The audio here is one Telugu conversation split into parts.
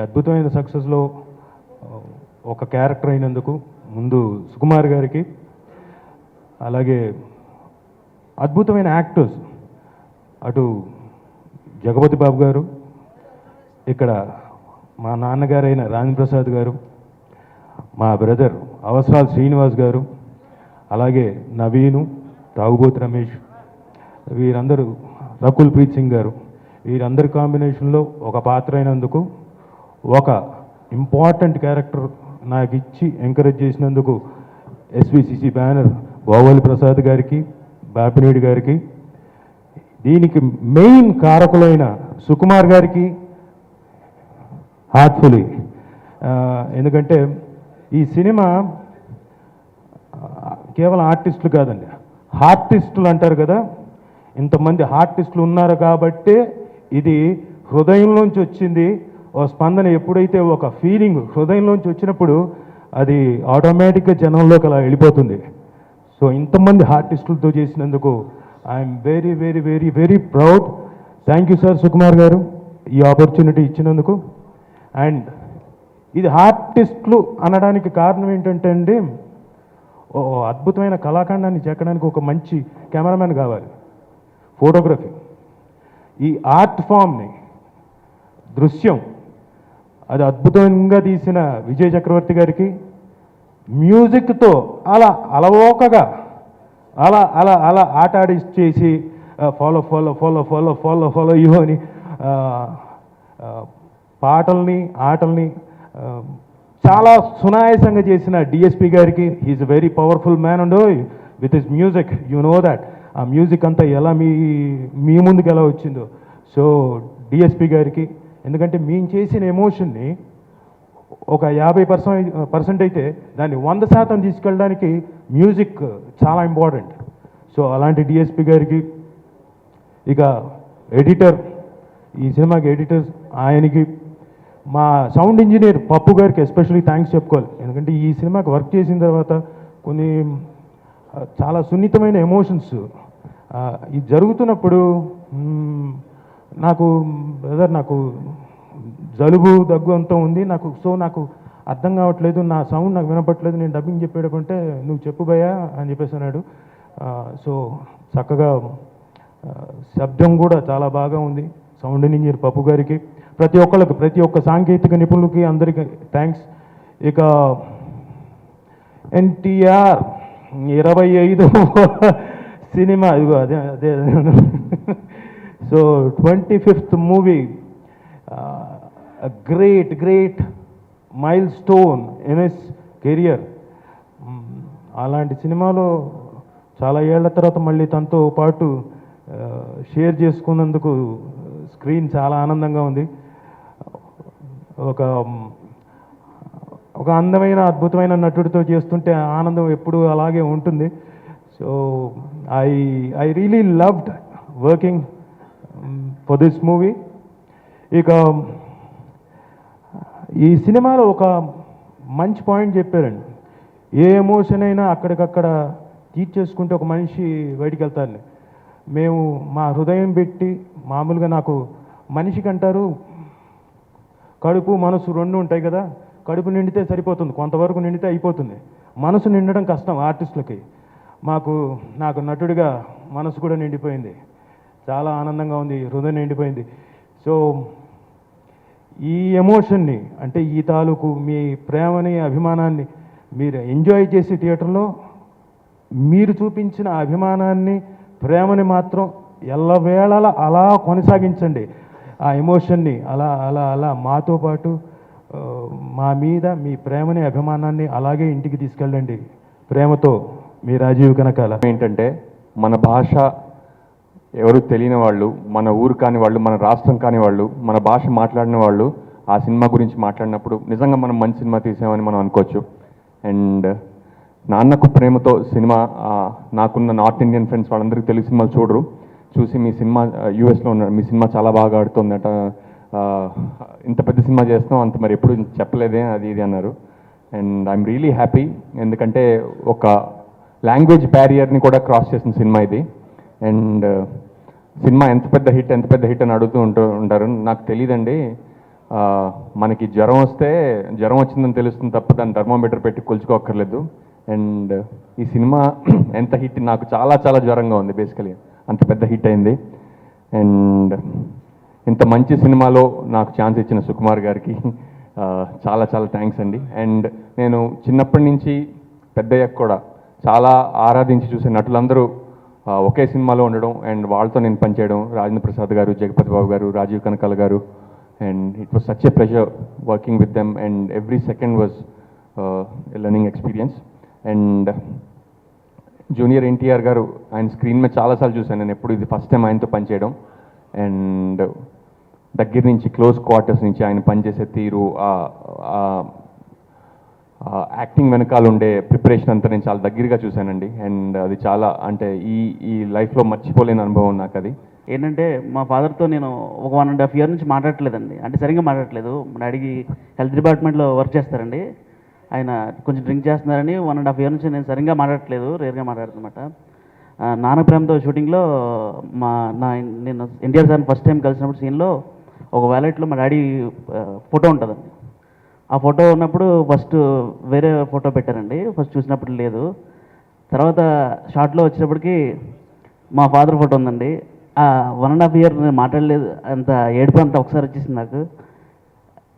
అద్భుతమైన సక్సెస్లో ఒక క్యారెక్టర్ అయినందుకు ముందు సుకుమార్ గారికి, అలాగే అద్భుతమైన యాక్టర్స్ అటు జగపతి బాబు గారు, ఇక్కడ మా నాన్నగారైన రాజేంద్ర ప్రసాద్ గారు, మా బ్రదర్ అవసరాలు శ్రీనివాస్ గారు, అలాగే నవీను, తాగుబోతు రమేష్, వీరందరూ, రకుల్ ప్రీత్ సింగ్ గారు, వీరందరి కాంబినేషన్లో ఒక పాత్ర అయినందుకు, ఒక ఇంపార్టెంట్ క్యారెక్టర్ నాకు ఇచ్చి ఎంకరేజ్ చేసినందుకు ఎస్విసిసి బ్యానర్ గోవాలి ప్రసాద్ గారికి, బాపినేడి గారికి, దీనికి మెయిన్ కారకులైన సుకుమార్ గారికి హార్ట్ఫుల్లీ, ఎందుకంటే ఈ సినిమా కేవలం ఆర్టిస్టులు కాదండి, హార్టిస్టులు అంటారు కదా, ఇంతమంది హార్టిస్టులు ఉన్నారు కాబట్టే ఇది హృదయంలోంచి వచ్చింది. ఓ స్పందన ఎప్పుడైతే ఒక ఫీలింగ్ హృదయంలోంచి వచ్చినప్పుడు అది ఆటోమేటిక్గా జనంలోకి అలా వెళ్ళిపోతుంది. సో ఇంతమంది ఆర్టిస్టులతో చేసినందుకు I'm very very very very proud. Thank you sir Sukumar గారు ఈ ఆపర్చునిటీ ఇచ్చినందుకు. అండ్ ఇది ఆర్టిస్టులు అనడానికి కారణం ఏంటంటే అండి, ఓ అద్భుతమైన కళాఖండాన్ని చెక్కడానికి ఒక మంచి కెమెరామెన్ కావాలి, ఫోటోగ్రఫీ, ఈ ఆర్ట్ ఫామ్ని, దృశ్యం అది అద్భుతంగా తీసిన విజయ్ చక్రవర్తి గారికి, మ్యూజిక్తో అలా అలవోకగా అలా అలా అలా ఆట ఆడిచ్చేసి follow follow follow follow follow follow you అని పాటల్ని ఆటల్ని చాలా సునాయాసంగా చేసిన DSP garu, he's a very powerful man and with his music, you know that. ఆ మ్యూజిక్ అంతా ఎలా మీ ముందుకు ఎలా వచ్చిందో. సో డిఎస్పి గారికి, ఎందుకంటే మేము చేసిన ఎమోషన్ని ఒక 50% అయితే దాన్ని 100% తీసుకెళ్ళడానికి మ్యూజిక్ చాలా ఇంపార్టెంట్. సో అలాంటి డిఎస్పి గారికి, ఇక ఎడిటర్, ఈ సినిమాకి ఎడిటర్స్ ఆయనకి, మా సౌండ్ ఇంజనీర్ పప్పు గారికి ఎస్పెషల్లీ థ్యాంక్స్ చెప్పుకోవాలి. ఎందుకంటే ఈ సినిమాకి వర్క్ చేసిన తర్వాత కొన్ని చాలా సున్నితమైన ఎమోషన్స్ ఇది జరుగుతున్నప్పుడు నాకు బ్రదర్, నాకు జలుబు దగ్గు అంతా ఉంది నాకు. సో నాకు అర్థం కావట్లేదు, నా సౌండ్ నాకు వినపట్లేదు, నేను డబ్బింగ్ చెప్పేటప్పుంటే నువ్వు చెప్పు భయ్యా అని చెప్పేసి అన్నాడు. సో చక్కగా శబ్దం కూడా చాలా బాగా ఉంది. సౌండ్ ఇంజనీర్ పప్పు గారికి, ప్రతి ఒక్కళ్ళకి, ప్రతి ఒక్క సాంకేతిక నిపుణులకి అందరికీ థ్యాంక్స్. ఇక ఎన్టీఆర్ 25 సినిమా, ఇదిగో అదే అదే so 25th movie, great great mile stone in his career. అలాంటి సినిమాలో చాలా ఏళ్ల తర్వాత మళ్ళీ తనతో పాటు షేర్ చేసుకున్నందుకు స్క్రీన్ చాలా ఆనందంగా ఉంది. ఒక అందమైన అద్భుతమైన నటుడితో చేస్తుంటే ఆనందం ఎప్పుడూ అలాగే ఉంటుంది. So I really loved working for this movie. ఇక ఈ సినిమాలో ఒక మంచి పాయింట్ చెప్పారండి, ఏ ఎమోషన్ అయినా అక్కడికక్కడ తీర్చేసుకుంటే ఒక మనిషి బయటికి వెళ్తారని. మేము మా హృదయం పెట్టి, మామూలుగా నాకు మనిషికి అంటారు కడుపు మనసు రెండు ఉంటాయి కదా, కడుపు నిండితే సరిపోతుంది, కొంతవరకు నిండితే అయిపోతుంది, మనసు నిండడం కష్టం ఆర్టిస్టులకి. నాకు నటుడిగా మనసు కూడా నిండిపోయింది, చాలా ఆనందంగా ఉంది, హృదయం నిండిపోయింది. సో ఈ ఎమోషన్ని, అంటే ఈ తాలూకు మీ ప్రేమని, అభిమానాన్ని మీరు ఎంజాయ్ చేసి థియేటర్లో మీరు చూపించిన అభిమానాన్ని, ప్రేమని మాత్రం ఎల్లవేళలా అలా కొనసాగించండి. ఆ ఎమోషన్ని అలా అలా అలా మాతో పాటు మా మీద మీ ప్రేమని, అభిమానాన్ని అలాగే ఇంటికి తీసుకెళ్ళండి. ప్రేమతో మీ రాజీవ్ కనకాల. ఏంటంటే మన భాష ఎవరు తెలియని వాళ్ళు, మన ఊరు కాని వాళ్ళు, మన రాష్ట్రం కాని వాళ్ళు, మన భాష మాట్లాడిన వాళ్ళు ఆ సినిమా గురించి మాట్లాడినప్పుడు నిజంగా మనం మంచి సినిమా తీసామని మనం అనుకోవచ్చు. అండ్ నాన్నకు ప్రేమతో సినిమా, నాకున్న నార్త్ ఇండియన్ ఫ్రెండ్స్ వాళ్ళందరికీ తెలుగు సినిమాలు చూడరు, చూసి మీ సినిమా యూఎస్లో ఉన్నారు, మీ సినిమా చాలా బాగా ఆడుతుందట, ఇంత పెద్ద సినిమా చేస్తున్నాం అంత మరి ఎప్పుడు చెప్పలేదే అది ఇది అన్నారు. అండ్ ఐఎమ్ రియలీ హ్యాపీ, ఎందుకంటే ఒక లాంగ్వేజ్ బ్యారియర్ని కూడా క్రాస్ చేసిన సినిమా ఇది. అండ్ సినిమా ఎంత పెద్ద హిట్ అని అడుగుతూ ఉంటారు. నాకు తెలియదండి, మనకి జ్వరం వచ్చిందని తెలుస్తుంది తప్ప దాన్ని థర్మోమీటర్ పెట్టి కొలుచుకోక్కర్లేదు. అండ్ ఈ సినిమా ఎంత హిట్, నాకు చాలా చాలా జ్వరంగా ఉంది బేసికలీ, అంత పెద్ద హిట్ అయింది. అండ్ ఇంత మంచి సినిమాలో నాకు ఛాన్స్ ఇచ్చిన సుకుమార్ గారికి చాలా చాలా థ్యాంక్స్ అండి. అండ్ నేను చిన్నప్పటి నుంచి పెద్దయ్యాక కూడా చాలా ఆరాధించి చూసే నటులందరూ ఒకే సినిమాలో ఉండడం అండ్ వాళ్ళతో నేను పనిచేయడం, రాజేంద్ర ప్రసాద్ గారు, జగపతి బాబు గారు, రాజీవ్ కనకాల గారు, and it was such a pleasure working with them and every second was a learning experience. And junior NTR గారు ఆయన స్క్రీన్ మీద చాలాసార్లు చూశాను నేను, ఎప్పుడు ఇది ఫస్ట్ టైం ఆయనతో పనిచేయడం. అండ్ దగ్గర నుంచి క్లోజ్ క్వార్టర్స్ నుంచి ఆయన పనిచేసే తీరు, యాక్టింగ్ వెనకాల ఉండే ప్రిపరేషన్ అంతా నేను చాలా దగ్గరగా చూశానండి. అండ్ అది చాలా అంటే ఈ లైఫ్లో మర్చిపోలేని అనుభవం నాకు అది. ఏంటంటే మా ఫాదర్తో నేను ఒక 1.5 year నుంచి మాట్లాడట్లేదండి, అంటే సరిగ్గా మాట్లాడట్లేదు. మా డాడీకి హెల్త్ డిపార్ట్మెంట్లో వర్క్ చేస్తారండి, ఆయన కొంచెం డ్రింక్ చేస్తున్నారని 1.5 year నుంచి నేను సరిగ్గా మాట్లాడట్లేదు, రేర్గా మాట్లాడుతున్నమాట. నాన్న ప్రేమతో షూటింగ్లో నేను ఎన్టీఆర్ సార్ని ఫస్ట్ టైం కలిసినప్పుడు సీన్లో ఒక వ్యాలెట్లో మా డాడీ ఫోటో ఉంటుందండి. ఆ ఫోటో ఉన్నప్పుడు ఫస్ట్ వేరే ఫోటో పెట్టారండి, ఫస్ట్ చూసినప్పుడు లేదు. తర్వాత షార్ట్లో వచ్చేటప్పటికి మా ఫాదర్ ఫోటో ఉందండి. 1.5 year నేను మాట్లాడలేదు, అంత ఏడుపు అంతా ఒకసారి వచ్చేసింది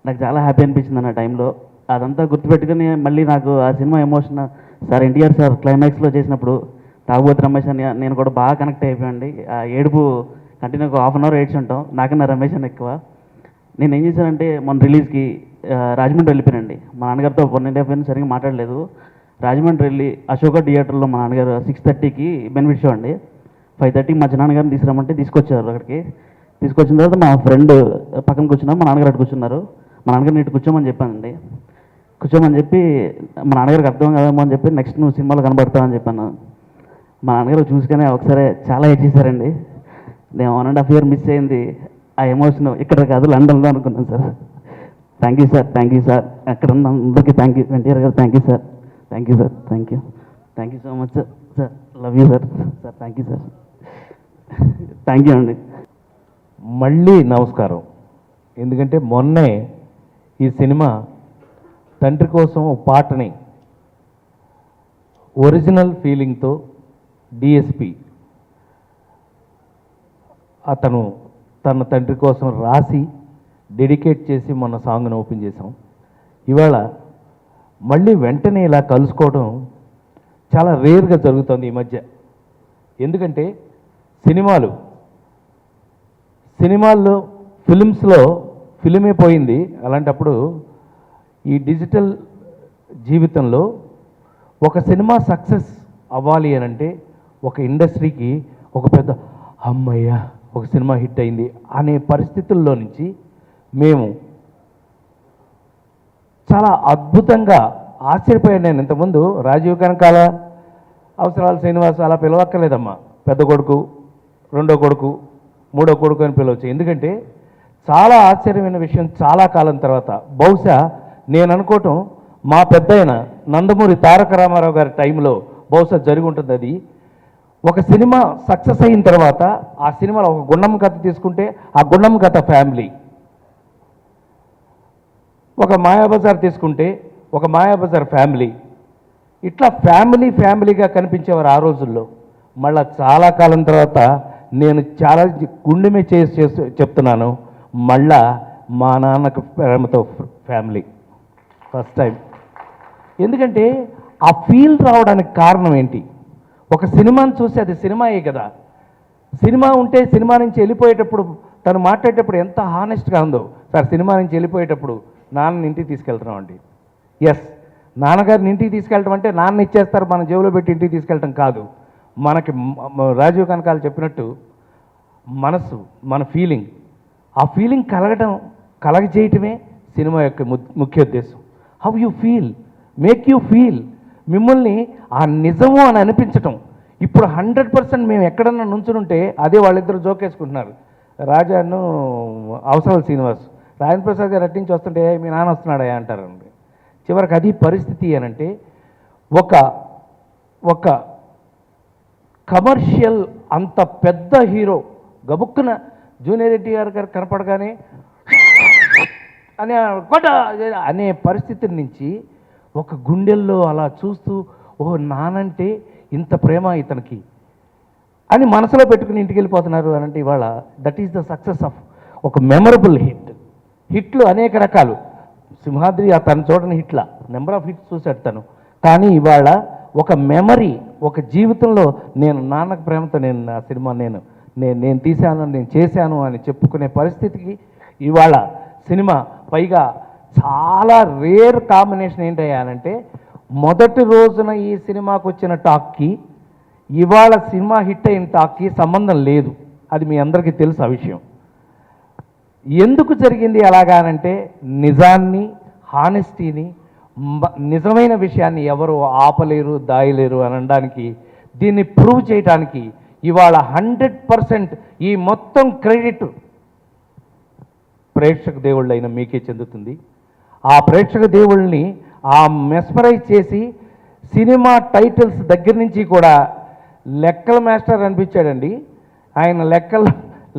నాకు చాలా హ్యాపీ అనిపించింది అన్న టైంలో. అదంతా గుర్తుపెట్టుకుని మళ్ళీ నాకు ఆ cinema emotion sir NTR sir క్లైమాక్స్లో చేసినప్పుడు తాగుబోతు రమేష్ అని నేను కూడా బాగా కనెక్ట్ అయిపోయానండి. ఆ ఏడుపు కంటిన్యూ ఒక 1/2 hour ఏడ్చి ఉంటాం, నాకన్నా రమేష్ అని ఎక్కువ. నేను ఏం చేశానంటే మొన్న రిలీజ్కి రాజమండ్రి వెళ్ళిపోయానండి. మా నాన్నగారితో 1.5 year సరిగ్గా మాట్లాడలేదు. రాజమండ్రి వెళ్ళి అశోక థియేటర్లో మా నాన్నగారు 6:30కి బెనిఫిట్ షో అండి, 5:30కి మా చిన్నాన్నగారిని తీసుకురమ్మంటే తీసుకొచ్చారు. అక్కడికి తీసుకొచ్చిన తర్వాత మా ఫ్రెండ్ పక్కన కూర్చున్నారు, మా నాన్నగారు అటు కూర్చున్నారు. మా నాన్నగారిని ఇటు కూర్చోమని చెప్పానండి. కూర్చోమని చెప్పి మా నాన్నగారికి అర్థం కాదేమో అని చెప్పి నెక్స్ట్ నువ్వు సినిమాలో కనబడతావని చెప్పాను. మా నాన్నగారు చూసుకొని ఒకసారి చాలా ఏడ్చేశారండి. నేను 1.5 year మిస్ అయింది, ఆ ఎమోషన్ ఇక్కడ కాదు లండన్లో అనుకున్నాను సార్. థ్యాంక్ యూ సార్, అక్కడ ఉన్న అందరికీ thank you. NTR garu thank you sir, thank you so much sir, love you sir, thank you sir, thank you అండి. మళ్ళీ నమస్కారం. ఎందుకంటే మొన్నే ఈ సినిమా తండ్రి కోసం ఒక పాటని ఒరిజినల్ ఫీలింగ్తో డిఎస్పి అతను తన తండ్రి కోసం రాసి డెడికేట్ చేసి మొన్న సాంగ్ను ఓపెన్ చేసాం. ఇవాళ మళ్ళీ వెంటనే ఇలా కలుసుకోవడం చాలా రేర్గా జరుగుతుంది ఈ మధ్య. ఎందుకంటే సినిమాల్లో ఫిలిమ్స్లో ఫిలిమే పోయింది. అలాంటప్పుడు ఈ డిజిటల్ జీవితంలో ఒక సినిమా సక్సెస్ అవ్వాలి అని అంటే ఒక ఇండస్ట్రీకి ఒక పెద్ద అమ్మయ్య ఒక సినిమా హిట్ అయింది అనే పరిస్థితుల్లో నుంచి మేము చాలా అద్భుతంగా ఆశ్చర్యపోయాను. నేను ఇంతకుముందు రాజీవ్ కనకాల, అవసరాల శ్రీనివాస్ అలా పిలవక్కర్లేదమ్మా, పెద్ద కొడుకు, రెండో కొడుకు, మూడో కొడుకు అని పిలవచ్చు. ఎందుకంటే చాలా ఆశ్చర్యమైన విషయం, చాలా కాలం తర్వాత బహుశా నేను అనుకోవటం మా పెద్దయిన నందమూరి తారక రామారావు గారి టైంలో బహుశా జరిగి ఉంటుంది. అది ఒక సినిమా సక్సెస్ అయిన తర్వాత ఆ సినిమాలో ఒక గుండం కథ తీసుకుంటే ఆ గుండం కథ ఫ్యామిలీ, ఒక మాయాబజార్ తీసుకుంటే ఒక మాయాబజార్ ఫ్యామిలీ, ఇట్లా ఫ్యామిలీగా కనిపించేవారు ఆ రోజుల్లో. మళ్ళా చాలా కాలం తర్వాత నేను చాలా గుండెమే చేసి చెప్తున్నాను, మళ్ళా మా Nannaku Prematho family first time. ఎందుకంటే ఆ ఫీల్ రావడానికి కారణం ఏంటి? ఒక సినిమాని చూసి అది సినిమాయే కదా. సినిమా ఉంటే సినిమా నుంచి వెళ్ళిపోయేటప్పుడు తను మాట్లాడేటప్పుడు ఎంత హానెస్ట్గా ఉందో. సార్ సినిమా నుంచి వెళ్ళిపోయేటప్పుడు నాన్నని ఇంటికి తీసుకెళ్తున్నాం అండి. ఎస్, నాన్నగారిని ఇంటికి తీసుకెళ్ళటం అంటే నాన్న ఇచ్చేస్తారు మన జేబులో పెట్టి ఇంటికి తీసుకెళ్ళటం కాదు. మనకి రాజీవ్ కనకాల చెప్పినట్టు మనసు, మన ఫీలింగ్, ఆ ఫీలింగ్ కలగజేయటమే సినిమా యొక్క ముఖ్య ఉద్దేశం. How you feel, make you feel, మిమ్మల్ని ఆ నిజము అని అనిపించటం. ఇప్పుడు 100% మేము ఎక్కడన్నా నుంచునుంటే అదే వాళ్ళిద్దరు జోకేసుకుంటున్నారు, రాజాను అవసరాల శ్రీనివాస్. రాజేంద్ర ప్రసాద్ గారు అట్టించి వస్తుంటే మీ నాన్న వస్తున్నాడా అంటారండి. చివరికి అది పరిస్థితి అని అంటే ఒక కమర్షియల్ అంత పెద్ద హీరో గబుక్కున జూనియర్ ఎన్టీఆర్ గారు కనపడగానే అని కొట్ట అనే పరిస్థితి నుంచి ఒక గుండెల్లో అలా చూస్తూ ఓ నానంటే ఇంత ప్రేమ ఇతనికి అని మనసులో పెట్టుకుని ఇంటికి వెళ్ళిపోతున్నారు అని అంటే ఇవాళ that is the success of ఒక మెమరబుల్ హిట్లు అనేక రకాలు. సింహాద్రి తను చూడని హిట్ల నెంబర్ ఆఫ్ హిట్స్ చూశాడు తను, కానీ ఇవాళ ఒక మెమరీ, ఒక జీవితంలో నేను నాన్నకు ప్రేమతో నేను నా సినిమా నేను తీశాను, నేను చేశాను అని చెప్పుకునే పరిస్థితికి ఇవాళ సినిమా. పైగా చాలా రేర్ కాంబినేషన్ ఏంటయ్యానంటే మొదటి రోజున ఈ సినిమాకు వచ్చిన టాక్కి ఇవాళ సినిమా హిట్ అయిన టాక్కి సంబంధం లేదు. అది మీ అందరికీ తెలుసు ఆ విషయం. ఎందుకు జరిగింది అలాగానంటే నిజాన్ని, హానెస్టీని, నిజమైన విషయాన్ని ఎవరు ఆపలేరు, దాయలేరు అని అనడానికి, దీన్ని ప్రూవ్ చేయడానికి ఇవాళ 100% ఈ మొత్తం క్రెడిట్ ప్రేక్షక దేవుళ్ళైన మీకే చెందుతుంది. ఆ ప్రేక్షక దేవుళ్ళని ఆ మెస్మరైజ్ చేసి సినిమా టైటిల్స్ దగ్గర నుంచి కూడా లెక్కల మాస్టర్ అనిపించాడండి ఆయన.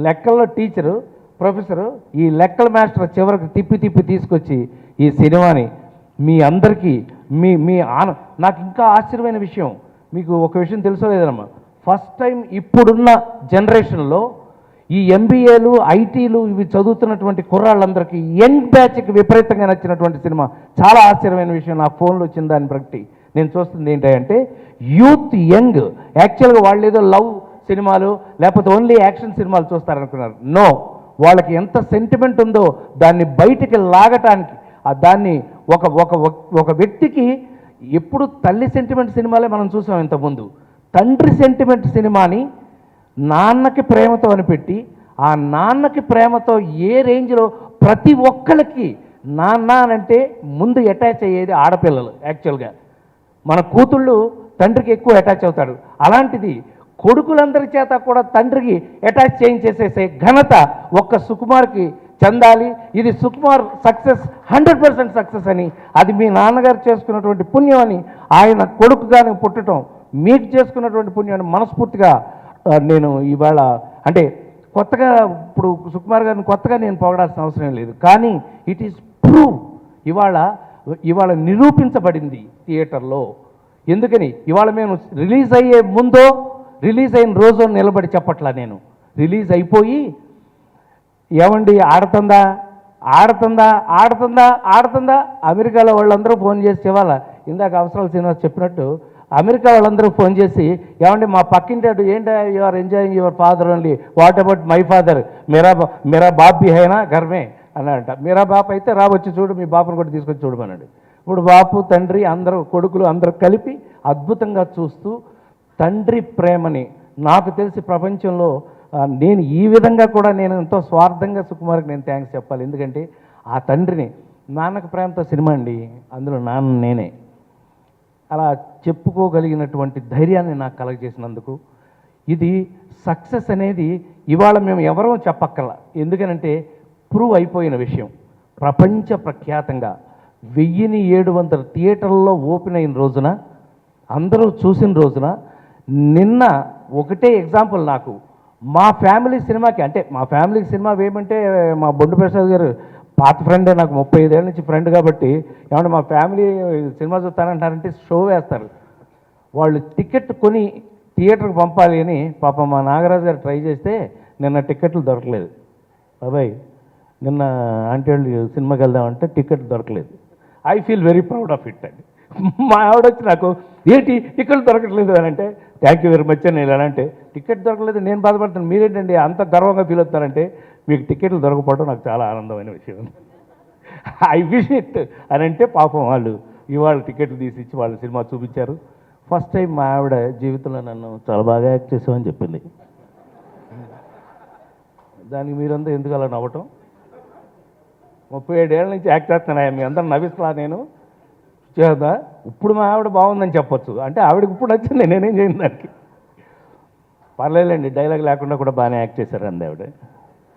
లెక్కల్లో టీచరు, ప్రొఫెసరు, ఈ లెక్కల మాస్టర్ చివరికి తిప్పి తీసుకొచ్చి ఈ సినిమాని మీ అందరికీ నాకు ఇంకా ఆశ్చర్యమైన విషయం, మీకు ఒక విషయం తెలుసో లేదమ్మా, ఫస్ట్ టైం ఇప్పుడున్న జనరేషన్లో ఈ ఎంబీఏలు, ఐటీలు ఇవి చదువుతున్నటువంటి కుర్రాళ్ళందరికీ యంగ్ బ్యాచ్కి విపరీతంగా నచ్చినటువంటి సినిమా. చాలా ఆశ్చర్యమైన విషయం, నా ఫోన్లో వచ్చిన దాన్ని బట్టి నేను చూస్తుంది ఏంటంటే యూత్ యంగ్. యాక్చువల్గా వాళ్ళు ఏదో లవ్ సినిమాలు లేకపోతే ఓన్లీ యాక్షన్ సినిమాలు చూస్తారనుకున్నారు. నో, వాళ్ళకి ఎంత సెంటిమెంట్ ఉందో దాన్ని బయటికి లాగటానికి, దాన్ని ఒక వ్యక్తికి ఎప్పుడు తల్లి సెంటిమెంట్ సినిమాలే మనం చూసాం ఇంతకుముందు. తండ్రి సెంటిమెంట్ సినిమాని నాన్నకి ప్రేమతో అని పెట్టి ఆ నాన్నకి ప్రేమతో ఏ రేంజ్లో ప్రతి ఒక్కరికి నాన్న అంటే ముందు అటాచ్ అయ్యేది ఆడపిల్లలు. యాక్చువల్గా మన కూతుళ్ళు తండ్రికి ఎక్కువ అటాచ్ అవుతాడు. అలాంటిది కొడుకులందరి చేత కూడా తండ్రికి అటాచ్ చేయించేసేసే ఘనత ఒక్క సుకుమార్కి చెందాలి. ఇది సుకుమార్ సక్సెస్, 100% సక్సెస్ అని, అది మీ నాన్నగారు చేసుకున్నటువంటి పుణ్యం అని, ఆయన కొడుకుగానే పుట్టడం మీకు చేసుకున్నటువంటి పుణ్యం అని మనస్ఫూర్తిగా నేను ఇవాళ అంటే కొత్తగా ఇప్పుడు సుకుమార్ గారిని కొత్తగా నేను పొగడాల్సిన అవసరం లేదు, కానీ ఇట్ ఈస్ ప్రూవ్ ఇవాళ నిరూపించబడింది థియేటర్లో. ఎందుకని ఇవాళ మేము రిలీజ్ అయ్యే ముందో రిలీజ్ అయిన రోజు నిలబడి చెప్పట్లా, నేను రిలీజ్ అయిపోయి ఏమండి ఆడుతుందా అమెరికాలో వాళ్ళందరూ ఫోన్ చేసి ఇవాళ ఇందాక అవసరాల శ్రీనివాస్ చెప్పినట్టు అమెరికా వాళ్ళందరూ ఫోన్ చేసి ఏమండి మా పక్కింటాడు ఏంటి you are enjoying your father only, what about my father, మేరా బాప్ భీ హైనా ఘర్మే అన్నాడంట. మీరా బాప్ అయితే వచ్చి చూడు, మీ బాపును కూడా తీసుకొచ్చి చూడమన్నాడు. ఇప్పుడు బాపు తండ్రి అందరూ కొడుకులు అందరూ కలిపి అద్భుతంగా చూస్తూ తండ్రి ప్రేమని నాకు తెలిసి ప్రపంచంలో నేను ఈ విధంగా కూడా నేను ఎంతో స్వార్థంగా సుకుమార్కి నేను థ్యాంక్స్ చెప్పాలి. ఎందుకంటే ఆ తండ్రిని నాన్నకు ప్రేమతో సినిమా అండి, అందులో నాన్న నేనే అలా చెప్పుకోగలిగినటువంటి ధైర్యాన్ని నాకు కలగజేసినందుకు ఇది సక్సెస్ అనేది ఇవాళ మేము ఎవరో చెప్పక్కర్లా. ఎందుకనంటే ప్రూవ్ అయిపోయిన విషయం. ప్రపంచ ప్రఖ్యాతంగా 1700 థియేటర్లలో ఓపెన్ అయిన రోజున, అందరూ చూసిన రోజున, నిన్న ఒకటే ఎగ్జాంపుల్ నాకు మా ఫ్యామిలీ సినిమాకి, అంటే మా ఫ్యామిలీకి సినిమా వేయమంటే మా బొండు ప్రసాద్ గారు పాత ఫ్రెండే, నాకు 35 ఏళ్ళ నుంచి ఫ్రెండ్ కాబట్టి ఏమంటే మా ఫ్యామిలీ సినిమా చూస్తానంటారంటే షో వేస్తారు. వాళ్ళు టికెట్ కొని థియేటర్కి పంపాలి అని పాపం మా నాగరాజు గారు ట్రై చేస్తే నిన్న టికెట్లు దొరకలేదు. బాబాయ్ నిన్న ఆంటీ వాళ్ళు సినిమాకి వెళ్దామంటే టికెట్ దొరకలేదు. I feel very proud of it అండి. మా ఆవిడ వచ్చి నాకు ఏంటి టికెట్ దొరకట్లేదు అని అంటే థ్యాంక్ యూ వెరీ మచ్ అని నేను అంటే టికెట్ దొరకలేదు నేను బాధపడుతాను, మీరేంటండి అంత గర్వంగా ఫీల్ అవుతారంటే మీకు టికెట్లు దొరకపోవడం నాకు చాలా ఆనందమైన విషయం. ఐ విష్ ఇట్ అని అంటే పాపం వాళ్ళు ఇవాళ టికెట్లు తీసిచ్చి వాళ్ళ సినిమా చూపించారు. ఫస్ట్ టైం మా ఆవిడ జీవితంలో నన్ను చాలా బాగా యాక్ట్ చేసామని చెప్పింది. దానికి మీరంతా ఎందుకు అలా నవ్వటం? 37 ఏళ్ళ నుంచి యాక్ట్ చేస్తున్నాను, మీ అందరూ నవ్విస్తా నేను చేద్దా. ఇప్పుడు మా ఆవిడ బాగుందని చెప్పొచ్చు, అంటే ఆవిడకి ఇప్పుడు వచ్చింది, నేనేం చేయను దానికి. పర్లేదండి, డైలాగ్ లేకుండా కూడా బాగానే యాక్ట్ చేశారు అంది ఆవిడ.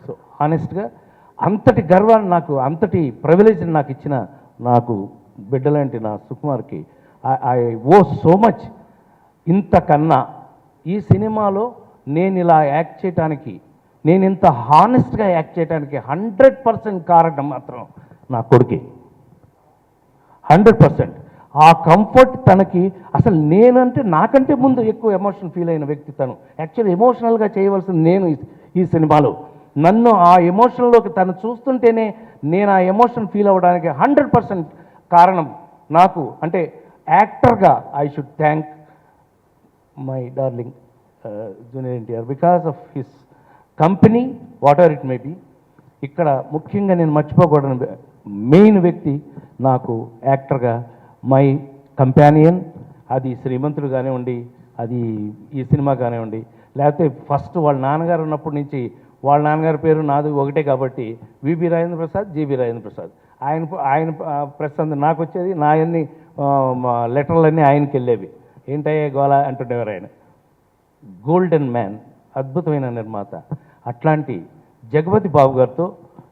సో హానెస్ట్గా అంతటి గర్వాన్ని నాకు, అంతటి ప్రివిలేజ్ని నాకు ఇచ్చిన నాకు బిడ్డలాంటి నా సుకుమార్కి ఐ ఓ సో మచ్. ఇంతకన్నా ఈ సినిమాలో నేను ఇలా యాక్ట్ చేయడానికి, నేను ఇంత హానెస్ట్గా యాక్ట్ చేయడానికి 100% కారణం మాత్రం నా కొడుకే. 100%. ఆ కంఫర్ట్ తనకి అసలు నేనంటే నాకంటే ముందు ఎక్కువ ఎమోషన్ ఫీల్ అయిన వ్యక్తి తను. యాక్చువల్లీ ఎమోషనల్గా చేయవలసింది నేను ఈ సినిమాలో. నన్ను ఆ ఎమోషన్లోకి తను చూస్తుంటేనే నేను ఆ ఎమోషన్ ఫీల్ అవ్వడానికి 100% కారణం నాకు. అంటే యాక్టర్గా I should thank my darling junior NTR because of his company what ever it may be. ఇక్కడ ముఖ్యంగా నేను మర్చిపోకూడని మెయిన్ వ్యక్తి నాకు యాక్టర్గా మై కంపానియన్. అది శ్రీమంతుడు కానివ్వండి, అది ఈ సినిమా కానివ్వండి, లేకపోతే ఫస్ట్ వాళ్ళ నాన్నగారు ఉన్నప్పటి నుంచి వాళ్ళ నాన్నగారి పేరు నాది ఒకటే కాబట్టి విబి రాజేంద్ర ప్రసాద్, జీబీ రాజేంద్ర ప్రసాద్. ఆయన ప్రసాద్ నాకు వచ్చేది, నా అన్ని లెటర్లన్నీ ఆయనకి వెళ్ళేవి. ఏంటయ్యే గోళ అంటుండేవారు ఆయన. గోల్డెన్ మ్యాన్, అద్భుతమైన నిర్మాత. అట్లాంటి జగపతి బాబు గారితో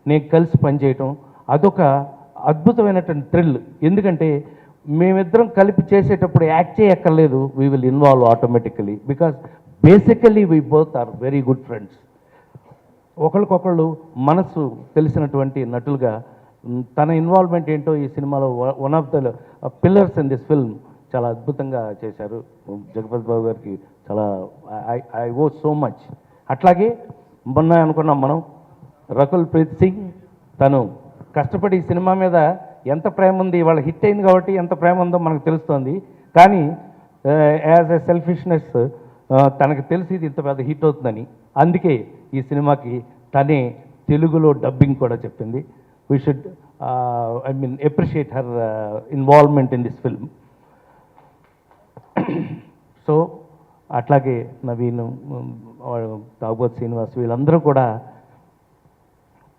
నేను కలిసి పనిచేయటం అదొక అద్భుతమైనటువంటి థ్రిల్. ఎందుకంటే మేమిద్దరం కలిపి చేసేటప్పుడు యాక్ట్ చేయక్కర్లేదు, we will involve automatically because basically we both are very good friends. ఒకరికొకళ్ళు మనసు తెలిసినటువంటి నటులుగా తన ఇన్వాల్వ్మెంట్ ఏంటో ఈ సినిమాలో one of the pillars in this film చాలా అద్భుతంగా చేశారు. జగపతి బాబు గారికి చాలా ఐ ఓ సో మచ్. అట్లాగే మొన్న అనుకున్నాం మనం రకుల్ ప్రీత్ సింగ్, తను కష్టపడి ఈ సినిమా మీద ఎంత ప్రేమ ఉంది, వాళ్ళ హిట్ అయింది కాబట్టి ఎంత ప్రేమ ఉందో మనకు తెలుస్తుంది. కానీ యాజ్ ఎ సెల్ఫిష్నెస్ తనకు తెలిసి ఇది ఇంత పెద్ద హిట్ అవుతుందని, అందుకే ఈ సినిమాకి తనే తెలుగులో డబ్బింగ్ కూడా చెప్పింది. We should I mean appreciate her involvement in this film. So అట్లాగే నవీన్, తాగుబోతు శ్రీనివాస్, వీళ్ళందరూ కూడా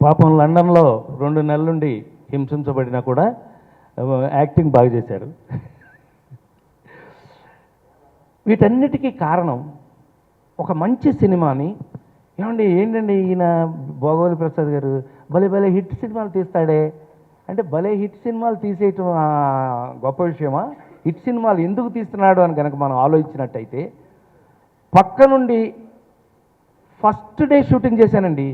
పాపం లండన్లో 2 నెలల నుండి హింసించబడినా కూడా యాక్టింగ్ బాగా చేశారు. వీటన్నిటికీ కారణం ఒక మంచి సినిమాని ఏంటండి ఈయన భోగవల్లి ప్రసాద్ గారు భలే భలే హిట్ సినిమాలు తీస్తాడే అంటే, భలే హిట్ సినిమాలు తీసేయటం గొప్ప విషయమా? హిట్ సినిమాలు ఎందుకు తీస్తున్నాడు అని కనుక మనం ఆలోచించినట్టయితే, పక్క నుండి ఫస్ట్ డే షూటింగ్ చేశానండి,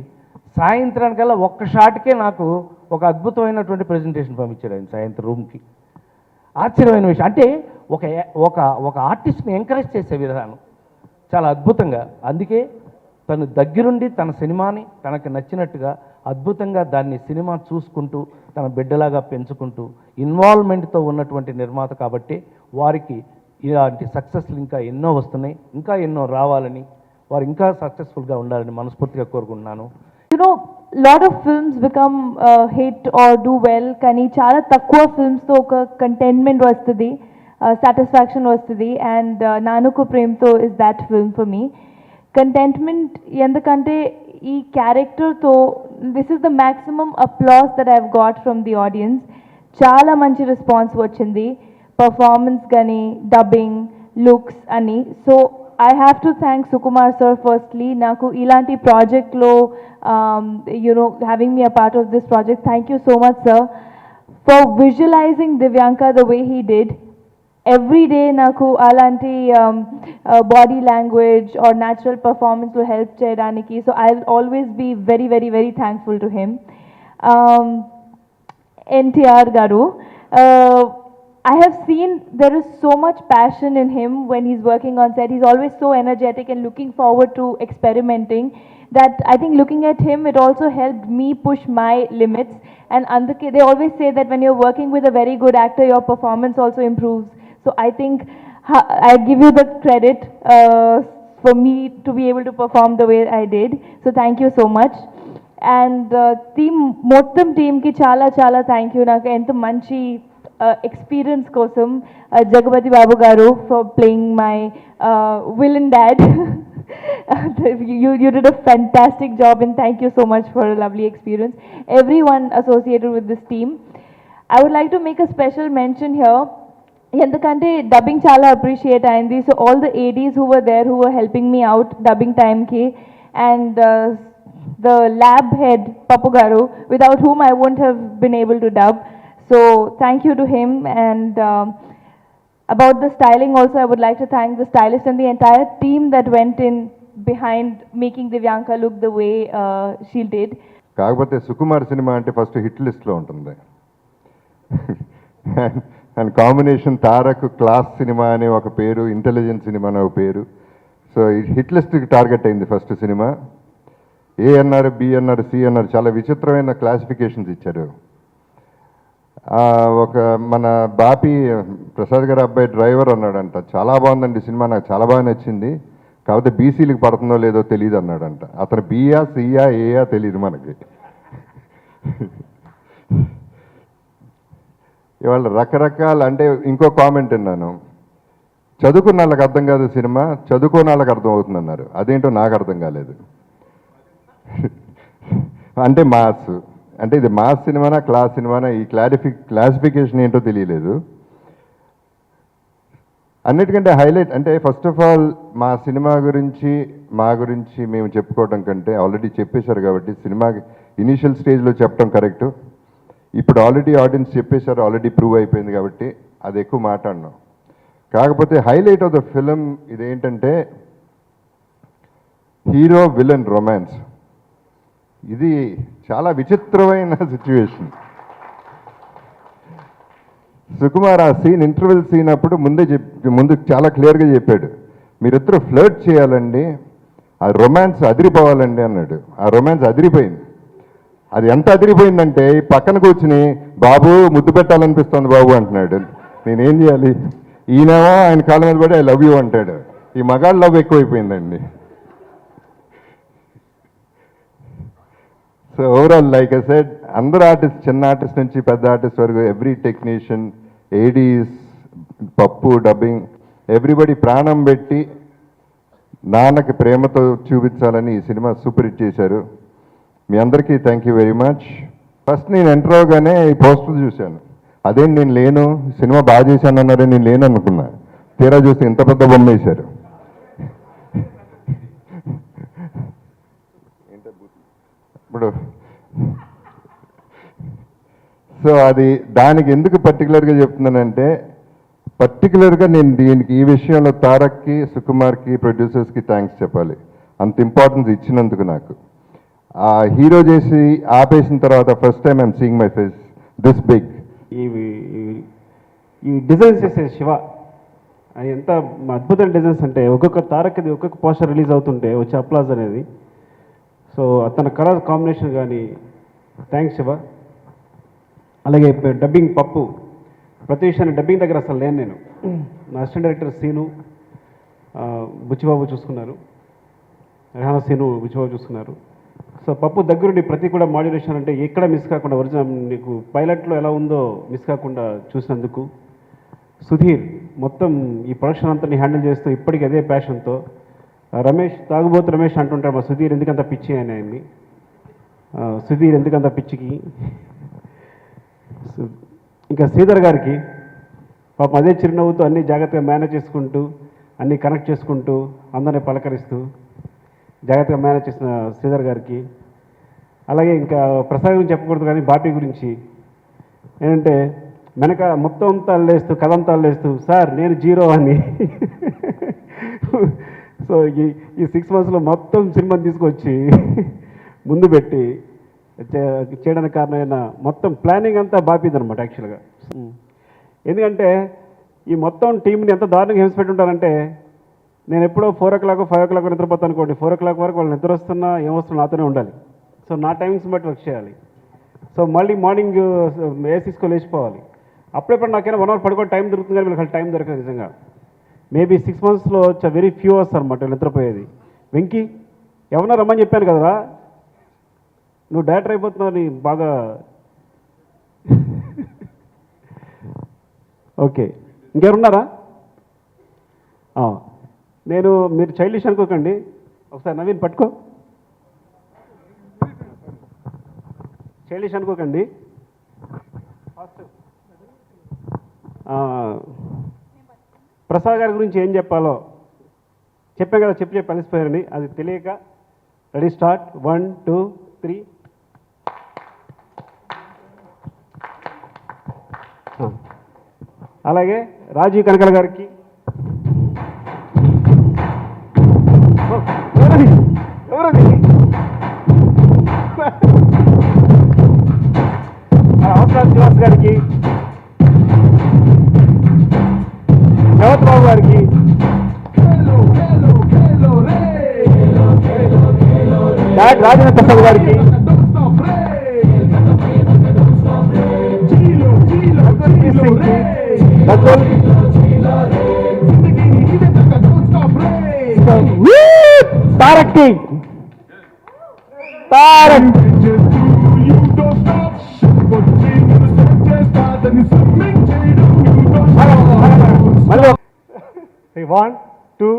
సాయంత్రానికల్లా ఒక్క షాట్కే నాకు ఒక అద్భుతమైనటువంటి ప్రెజెంటేషన్ పంపించాడు ఆయన సాయంత్రం రూమ్కి. ఆశ్చర్యమైన విషయం అంటే ఒక ఒక ఒక ఆర్టిస్ట్ని ఎంకరేజ్ చేసే విధానం చాలా అద్భుతంగా. అందుకే తను దగ్గరుండి తన సినిమాని తనకు నచ్చినట్టుగా అద్భుతంగా దాన్ని సినిమా చూసుకుంటూ తన బిడ్డలాగా పెంచుకుంటూ ఇన్వాల్వ్మెంట్తో ఉన్నటువంటి నిర్మాత కాబట్టి వారికి ఇలాంటి సక్సెస్లు ఇంకా ఎన్నో వస్తున్నాయి, ఇంకా ఎన్నో రావాలని, వారు ఇంకా సక్సెస్ఫుల్గా ఉండాలని మనస్ఫూర్తిగా కోరుకుంటున్నాను. You know, lot of films become hit or do well, కానీ చాలా తక్కువ ఫిల్మ్స్తో ఒక కంటెంట్మెంట్ వస్తుంది, సాటిస్ఫాక్షన్ వస్తుంది. అండ్ నానుకు ప్రేమ్తో is that film for me. Contentment ఎందుకంటే ఈ క్యారెక్టర్తో this is the maximum applause that I have got from the audience. చాలా మంచి రెస్పాన్స్ వచ్చింది, పర్ఫార్మెన్స్ కానీ, డబ్బింగ్, లుక్స్ అని. So I have to thank Sukumar sir firstly. Naku ilanti project lo, having me a part of this project. Thank you so much, sir, for visualizing Divyanka the way he did. Every day naku alanti body language or natural performance to help cheyadaniki. So I'll always be very, very, very thankful to him. NTR garu. I have seen there is so much passion in him when he's working on set. He's always so energetic and looking forward to experimenting that I think looking at him, it also helped me push my limits. And they always say that when you're working with a very good actor, your performance also improves. So I think I give you the credit for me to be able to perform the way I did. So thank you so much. And మొత్తం టీమ్కి చాలా చాలా థ్యాంక్ యూ. నాకు ఎంత మంచి experience kosam, Jagapati Babu garu, for playing my villain dad. You did a fantastic job and thank you so much for a lovely experience. Everyone associated with this team. I would like to make a special mention here. ఎందుకంటే డబ్బింగ్ చాలా అప్రిషియేట్ అయింది. So all the ADs who were there, who were helping me out dubbing టైంకి, and the lab head Papu garu, without whom I wouldn't have been able to dub. So thank you to him. And about the styling also, I would like to thank the stylist and the entire team that went in behind making Divyanka look the way she did. కాకపోతే సుకుమార్ సినిమా అంటే ఫస్ట్ హిట్ లిస్ట్లో ఉంటుంది. And combination Tarak class cinema అనే ఒక పేరు, ఇంటెలిజెంట్ సినిమా అనే ఒక పేరు. సో హిట్ లిస్ట్కి టార్గెట్ అయింది ఫస్ట్ సినిమా. ఏ అన్నారు, బి అన్నారు, సి అన్నారు, చాలా విచిత్రమైన క్లాసిఫికేషన్స్ ఇచ్చారు. ఒక మన బాపి ప్రసాద్ గారి అబ్బాయి డ్రైవర్ అన్నాడంట, చాలా బాగుందండి సినిమా, నాకు చాలా బాగా నచ్చింది, కాకపోతే బీసీలకు పడుతుందో లేదో తెలియదు అన్నాడంట. అతను బియా, సియా, ఏయా తెలియదు మనకి. ఇవాళ రకరకాల, అంటే ఇంకో కామెంట్ విన్నాను, చదువుకున్న వాళ్ళకి అర్థం కాదు సినిమా, చదువుకున్న వాళ్ళకి అర్థం అవుతుందన్నారు. అదేంటో నాకు అర్థం కాలేదు. అంటే మాస్, అంటే ఇది మాస్ సినిమానా క్లాస్ సినిమానా, ఈ క్లాసిఫికేషన్ ఏంటో తెలియలేదు. అన్నిటికంటే హైలైట్ అంటే ఫస్ట్ ఆఫ్ ఆల్ మా సినిమా గురించి మా గురించి మేము చెప్పుకోవడం కంటే ఆల్రెడీ చెప్పేశారు కాబట్టి సినిమాకి ఇనీషియల్ స్టేజ్లో చెప్పడం కరెక్టు. ఇప్పుడు ఆల్రెడీ ఆడియన్స్ చెప్పేశారు, ఆల్రెడీ ప్రూవ్ అయిపోయింది కాబట్టి అది ఎక్కువ మాట్లాడినాం. కాకపోతే హైలైట్ ఆఫ్ ద ఫిలిం ఇదేంటంటే హీరో విలన్ రొమాన్స్. ఇది చాలా విచిత్రమైన సిచ్యువేషన్. సుకుమార్ ఆ సీన్, ఇంటర్వెల్ సీన్ అప్పుడు ముందు చాలా క్లియర్గా చెప్పాడు, మీరిద్దరూ ఫ్లర్ట్ చేయాలండి, ఆ రొమాన్స్ అదిరిపోవాలండి అన్నాడు. ఆ రొమాన్స్ అదిరిపోయింది. అది ఎంత అదిరిపోయిందంటే పక్కన కూర్చుని బాబు ముద్దు పెట్టాలనిపిస్తుంది బాబు అంటున్నాడు. నేనేం చేయాలి? ఈయనేమో ఆయన కాళ్ళ మీద పడి ఐ లవ్ యూ అంటాడు. ఈ మగాళ్ళ లవ్ ఎక్కువైపోయిందండి. So overall like I said, అందరు ఆర్టిస్ట్, చిన్న ఆర్టిస్ట్ నుంచి పెద్ద ఆర్టిస్ట్ వరకు, every technician, ADs, Pappu, dubbing, everybody ప్రాణం పెట్టి నాన్నకి ప్రేమతో చూపించాలని ఈ సినిమా సూపర్ హిట్ చేశారు. మీ అందరికీ thank you very much. First నేను ఎంటర్ అవగానే ఈ పోస్టర్ చూశాను, అదేం నేను లేను, సినిమా బాగా చేశాను అన్నారే, నేను లేను అనుకున్నా. తీరా చూస్తే ఇంత పెద్ద బొమ్మ వేశారు. ఇప్పుడు సో అది దానికి ఎందుకు పర్టికులర్గా చెప్తున్నానంటే, పర్టికులర్గా నేను దీనికి ఈ విషయంలో తారక్కి, సుకుమార్కి, ప్రొడ్యూసర్స్కి థ్యాంక్స్ చెప్పాలి. అంత ఇంపార్టెన్స్ ఇచ్చినందుకు నాకు. ఆ హీరో చేసి ఆపేసిన తర్వాత first time I'm seeing my face this big. ఈ డిజైన్స్ చేసే శివ, అది ఎంత అద్భుతమైన డిజైన్స్ అంటే, ఒక్కొక్క తారక్ది ఒక్కొక్క పోస్టర్ రిలీజ్ అవుతుంటే వచ్చే అప్లాజ్ అనేది. సో తన కలర్ కాంబినేషన్ కానీ, థ్యాంక్స్ శివ. అలాగే డబ్బింగ్ పప్పు, ప్రతి విషయాన్ని డబ్బింగ్ దగ్గర అసలు లేను నేను. నా అసిస్టెంట్ డైరెక్టర్ సీను, బుచ్చిబాబు చూసుకున్నారు, రెహానా సీను, బుచ్చిబాబు చూసుకున్నారు. సో పప్పు దగ్గరుండి ప్రతి కూడా మాడ్యులేషన్ అంటే ఎక్కడ మిస్ కాకుండా, ఒరిజినల్ నీకు పైలట్లో ఎలా ఉందో మిస్ కాకుండా చూసినందుకు. సుధీర్ మొత్తం ఈ ప్రొడక్షన్ అంతా హ్యాండిల్ చేస్తూ ఇప్పటికీ అదే ప్యాషన్తో. రమేష్, తాగుబోతు రమేష్ అంటుంటారు మా సుధీర్ ఎందుకంత పిచ్చి అని ఆయన్ని. సుధీర్ ఎందుకంత పిచ్చికి. ఇంకా శ్రీధర్ గారికి పాపం అదే చిరునవ్వుతో అన్నీ జాగ్రత్తగా మేనేజ్ చేసుకుంటూ, అన్నీ కనెక్ట్ చేసుకుంటూ, అందరినీ పలకరిస్తూ జాగ్రత్తగా మేనేజ్ చేసిన శ్రీధర్ గారికి. అలాగే ఇంకా ప్రసాద్ గురించి చెప్పకూడదు కానీ బాపీ గురించి ఏంటంటే, వెనక మొత్తం అంతా అల్లేస్తూ, కథ అంతా అల్లేస్తూ, సార్ నేను జీరో అని. సో ఈ 6 monthsలో మొత్తం సినిమాని తీసుకొచ్చి ముందు పెట్టి చేయడానికి కారణమైన మొత్తం ప్లానింగ్ అంతా బాపీది అనమాట యాక్చువల్గా. ఎందుకంటే ఈ మొత్తం టీంని ఎంత దారుణంగా హింసపెట్టుంటారంటే, నేను ఎప్పుడో 4 o'clock 5 o'clock నిద్రపోతాను అనుకోండి, 4 o'clock వరకు వాళ్ళు నిద్ర వస్తున్నా ఏమొస్తున్నా నాతోనే ఉండాలి. సో నా టైమింగ్స్ బట్టి వర్క్ చేయాలి. సో మళ్ళీ మార్నింగ్ ఏ6 లేచిపోవాలి. అప్పుడెప్పుడు నాకైనా 1 hour పడుకో టైం దొరుకుతుంది కానీ వీళ్ళకి టైం దొరకదు నిజంగా. మేబీ 6 monthsలో వెరీ ఫ్యూ అవర్స్ అనమాట నిద్రపోయేది. వెంకీ ఎవరన్నా రమ్మని చెప్పాను కదరా, నువ్వు డైరెక్టర్ అయిపోతున్నావు అని బాగా. ఓకే, ఇంకెవరున్నారా? మీరు చైల్డిష్ అనుకోకండి, ఒకసారి నవీన్ పట్టుకో. చైల్డిష్ అనుకోకండి. ప్రసాద్ గారి గురించి ఏం చెప్పాలో చెప్పాను కదా, చెప్పి అలిసిపోయారని, అది తెలియక. Ready, start. 1 2 3. అలాగే రాజీవ్ కనకల గారికి, ఎవరది అవసరాలు శ్రీనివాస్ గారికి, రాజేంద్ర ప్రసాద్ గారికి, రకుల్, తారక్ కి, తారక్ మళ్ళీ 1 2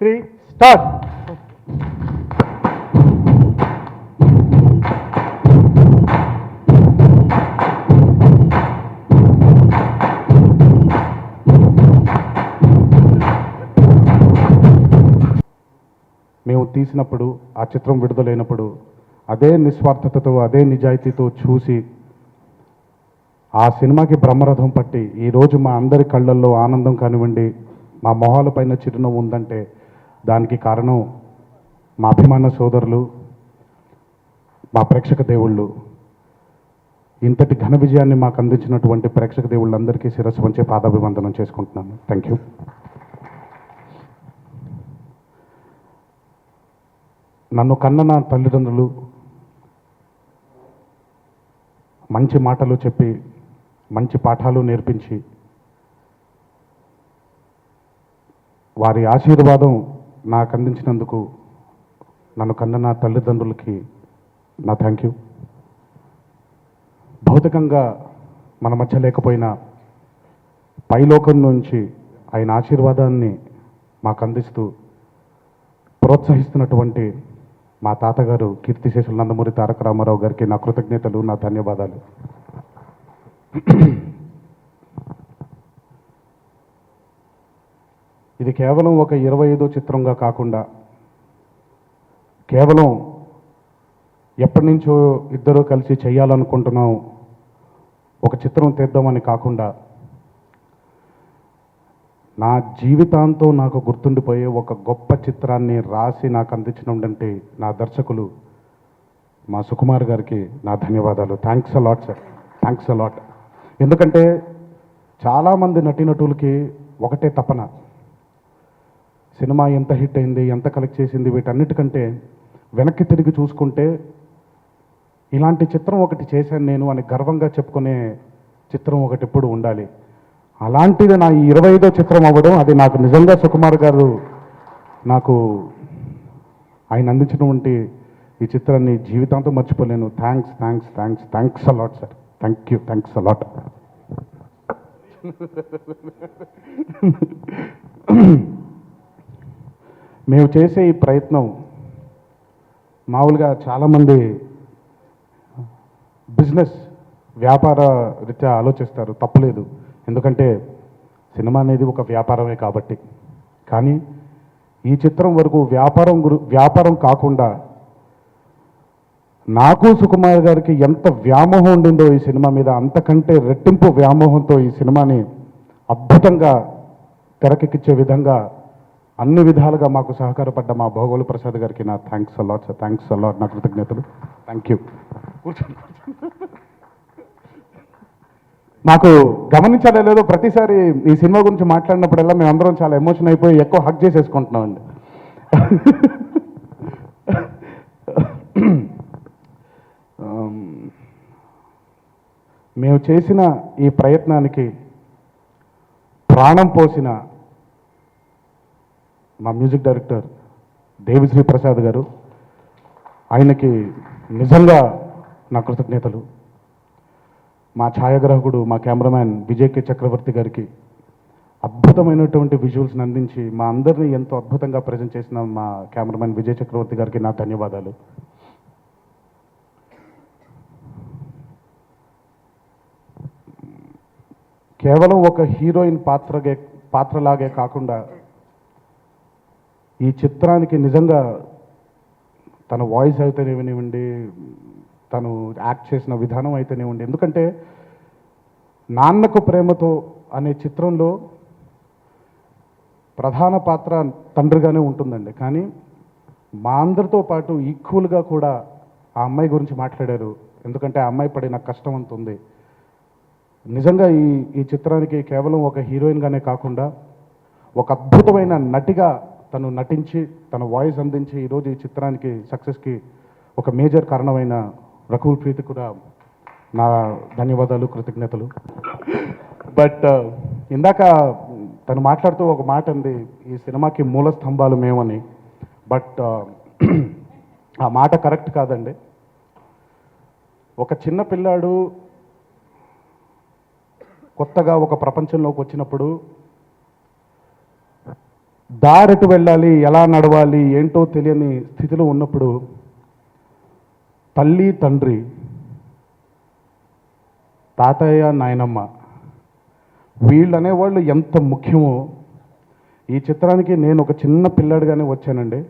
3 స్టార్ట్. మేము తీసినప్పుడు, ఆ చిత్రం విడుదలైనప్పుడు అదే నిస్వార్థతతో, అదే నిజాయితీతో చూసి ఆ సినిమాకి బ్రహ్మరథం పట్టి ఈరోజు మా అందరి కళ్ళల్లో ఆనందం కానివ్వండి, మా మొహాలపైన చిరునవ్వు ఉందంటే దానికి కారణం మా అభిమాన సోదరులు, మా ప్రేక్షక దేవుళ్ళు. ఇంతటి ఘన విజయాన్ని మాకు అందించినటువంటి ప్రేక్షక దేవుళ్ళందరికీ శిరస్సు వంచే పాదాభివందనం చేసుకుంటున్నాను. Thank you. నన్ను కన్న నా తల్లిదండ్రులు మంచి మాటలు చెప్పి, మంచి పాఠాలు నేర్పించి, వారి ఆశీర్వాదం నాకు అందించినందుకు నన్ను కన్న నా తల్లిదండ్రులకి నా థ్యాంక్ యూ. భౌతికంగా మన మధ్య లేకపోయినా పైలోకం నుంచి ఆయన ఆశీర్వాదాన్ని మాకు అందిస్తూ ప్రోత్సహిస్తున్నటువంటి మా తాతగారు కీర్తిశేషులు నందమూరి తారక రామారావు గారికి నా కృతజ్ఞతలు, నా ధన్యవాదాలు. ఇది కేవలం ఒక 25వ చిత్రంగా కాకుండా, కేవలం ఎప్పటి నుంచో ఇద్దరూ కలిసి చేయాలనుకుంటున్నాం ఒక చిత్రం తీద్దామని కాకుండా, నా జీవితాంతం నాకు గుర్తుండిపోయే ఒక గొప్ప చిత్రాన్ని రాసి నాకు అందించినటువంటి నా దర్శకులు మా సుకుమార్ గారికి నా ధన్యవాదాలు. Thanks a lot sir, thanks a lot. ఎందుకంటే చాలామంది నటీనటులకి ఒకటే తపన, సినిమా ఎంత హిట్ అయింది, ఎంత కలెక్ట్ చేసింది, వీటన్నిటికంటే వెనక్కి తిరిగి చూసుకుంటే ఇలాంటి చిత్రం ఒకటి చేశాను నేను అని గర్వంగా చెప్పుకునే చిత్రం ఒకటి ఎప్పుడు ఉండాలి. అలాంటిది నా ఈ 25వ చిత్రం అవ్వడం, అది నాకు నిజంగా సుకుమార్ గారు నాకు ఆయన అందించినటువంటి ఈ చిత్రాన్ని జీవితాంతం మర్చిపోలేను. Thanks thanks thanks thanks a lot sir. Thank you, thanks a lot. మేము చేసే ఈ ప్రయత్నం మామూలుగా చాలామంది బిజినెస్ వ్యాపార రీత్యా ఆలోచిస్తారు, తప్పులేదు, ఎందుకంటే సినిమా అనేది ఒక వ్యాపారమే కాబట్టి. కానీ ఈ చిత్రం వరకు వ్యాపారం కాకుండా నాకు సుకుమార్ గారికి ఎంత వ్యామోహం ఉండిందో ఈ సినిమా మీద, అంతకంటే రెట్టింపు వ్యామోహంతో ఈ సినిమాని అద్భుతంగా తెరకెక్కించే విధంగా అన్ని విధాలుగా మాకు సహకారపడ్డ మా భోగోలు ప్రసాద్ గారికి నా thanks a lot sir. Thanks a lot, నా కృతజ్ఞతలు. Thank you. కూర్చోండి. మాకు గమనించాలో లేదో ప్రతిసారి ఈ సినిమా గురించి మాట్లాడినప్పుడల్లా మేము అందరం చాలా ఎమోషన్ అయిపోయి ఎక్కువ హక్ చేసేసుకుంటున్నామండి. మేము చేసిన ఈ ప్రయత్నానికి ప్రాణం పోసిన మా మ్యూజిక్ డైరెక్టర్ దేవిశ్రీ ప్రసాద్ గారు, ఆయనకి నిజంగా నా కృతజ్ఞతలు. మా ఛాయాగ్రాహకుడు, మా కెమెరామ్యాన్ విజయ్ కే చక్రవర్తి గారికి అద్భుతమైనటువంటి విజువల్స్ని అందించి మా అందరినీ ఎంతో అద్భుతంగా ప్రజెంట్ చేసిన మా కెమెరామ్యాన్ విజయ్ చక్రవర్తి గారికి నా ధన్యవాదాలు. కేవలం ఒక హీరోయిన్ పాత్రలాగే కాకుండా ఈ చిత్రానికి నిజంగా తన వాయిస్ అయితేనేవ్వండి, తను యాక్ట్ చేసిన విధానం అయితేనేవ్వండి, ఎందుకంటే నాన్నకు ప్రేమతో అనే చిత్రంలో ప్రధాన పాత్ర తండ్రిగానే ఉంటుందండి. కానీ మా అందరితో పాటు ఈక్వల్గా కూడా ఆ అమ్మాయి గురించి మాట్లాడారు, ఎందుకంటే ఆ అమ్మాయి పడిన కష్టం అంత ఉంది. నిజంగా ఈ చిత్రానికి కేవలం ఒక హీరోయిన్గానే కాకుండా ఒక అద్భుతమైన నటిగా తను నటించి, తన వాయిస్ అందించి ఈరోజు ఈ చిత్రానికి సక్సెస్కి ఒక మేజర్ కారణమైన రకుల్ ప్రీతి కూడా నా ధన్యవాదాలు, కృతజ్ఞతలు. బట్ ఇందాక తను మాట్లాడుతూ ఒక మాట అంది, ఈ సినిమాకి మూల స్తంభాలు మేమని. బట్ ఆ మాట కరెక్ట్ కాదండి. ఒక చిన్న పిల్లాడు కొత్తగా ఒక ప్రపంచంలోకి వచ్చినప్పుడు దారెటు వెళ్ళాలి, ఎలా నడవాలి, ఏంటో తెలియని స్థితిలో ఉన్నప్పుడు తల్లి, తండ్రి, తాతయ్య, నాయనమ్మ వీళ్ళు అనేవాళ్ళు ఎంత ముఖ్యమో ఈ చిత్రానికి నేను ఒక చిన్న పిల్లాడిగానే వచ్చానండి.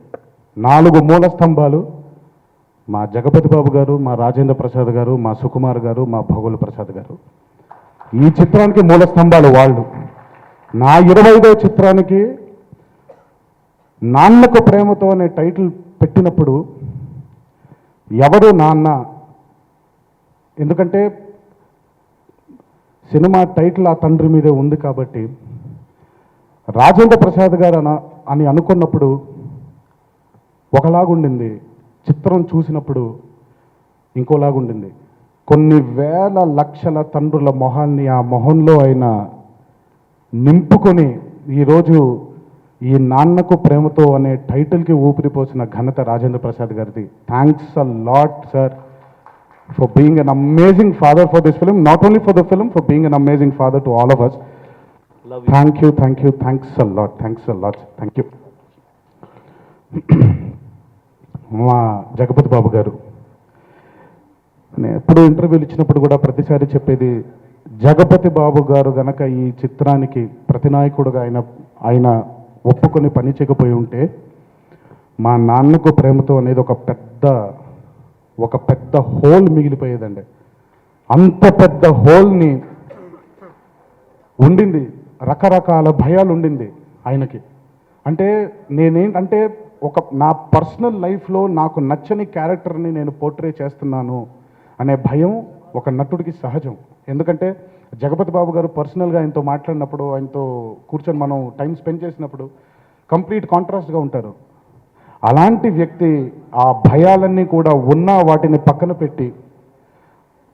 4 మూల స్తంభాలు మా జగపతి బాబు గారు, మా రాజేంద్ర ప్రసాద్ గారు, మా సుకుమార్ గారు, మా భగోల్ ప్రసాద్ గారు. ఈ చిత్రానికి మూల స్తంభాలు వాళ్ళు. నా 25వ చిత్రానికి నాన్నకు ప్రేమతో అనే టైటిల్ పెట్టినప్పుడు ఎవరు నాన్న, ఎందుకంటే సినిమా టైటిల్ ఆ తండ్రి మీదే ఉంది కాబట్టి రాజేంద్ర ప్రసాద్ గారు అని అనుకున్నప్పుడు ఒకలాగుండింది, చిత్రం చూసినప్పుడు ఇంకోలాగుండింది. కొన్ని వేల లక్షల తండ్రుల మొహాన్ని ఆ మొహంలో ఆయన నింపుకొని ఈరోజు ఈ నాన్నకు ప్రేమతో అనే టైటిల్కి ఊపిరిపోసిన ఘనత రాజేంద్ర ప్రసాద్ గారిది. Thanks a lot sir for being an amazing father for this film, not only for the film, for being an amazing father to all of us. Thank you, thanks a lot, thank you. మా జగపతి బాబు గారు, నేను ఎప్పుడు ఇంటర్వ్యూలు ఇచ్చినప్పుడు కూడా ప్రతిసారి చెప్పేది, జగపతి బాబు గారు గనక ఈ చిత్రానికి ప్రతినాయకుడుగా ఆయన ఒప్పుకొని పని చేయకపోయి ఉంటే మా నాన్నకు ప్రేమతో అనేది ఒక పెద్ద హోల్ మిగిలిపోయేదండి. అంత పెద్ద హోల్ని ఉండింది, రకరకాల భయాలు ఉండింది ఆయనకి. అంటే నేనేంటంటే నా పర్సనల్ లైఫ్లో నాకు నచ్చని క్యారెక్టర్ని నేను పోర్ట్రే చేస్తున్నాను అనే భయం ఒక నటుడికి సహజం. ఎందుకంటే జగపతి బాబు గారు పర్సనల్గా ఆయనతో మాట్లాడినప్పుడు, ఆయనతో కూర్చొని మనం టైం స్పెండ్ చేసినప్పుడు కంప్లీట్ కాంట్రాస్ట్గా ఉంటారు. అలాంటి వ్యక్తి ఆ భయాలన్నీ కూడా ఉన్నా వాటిని పక్కన పెట్టి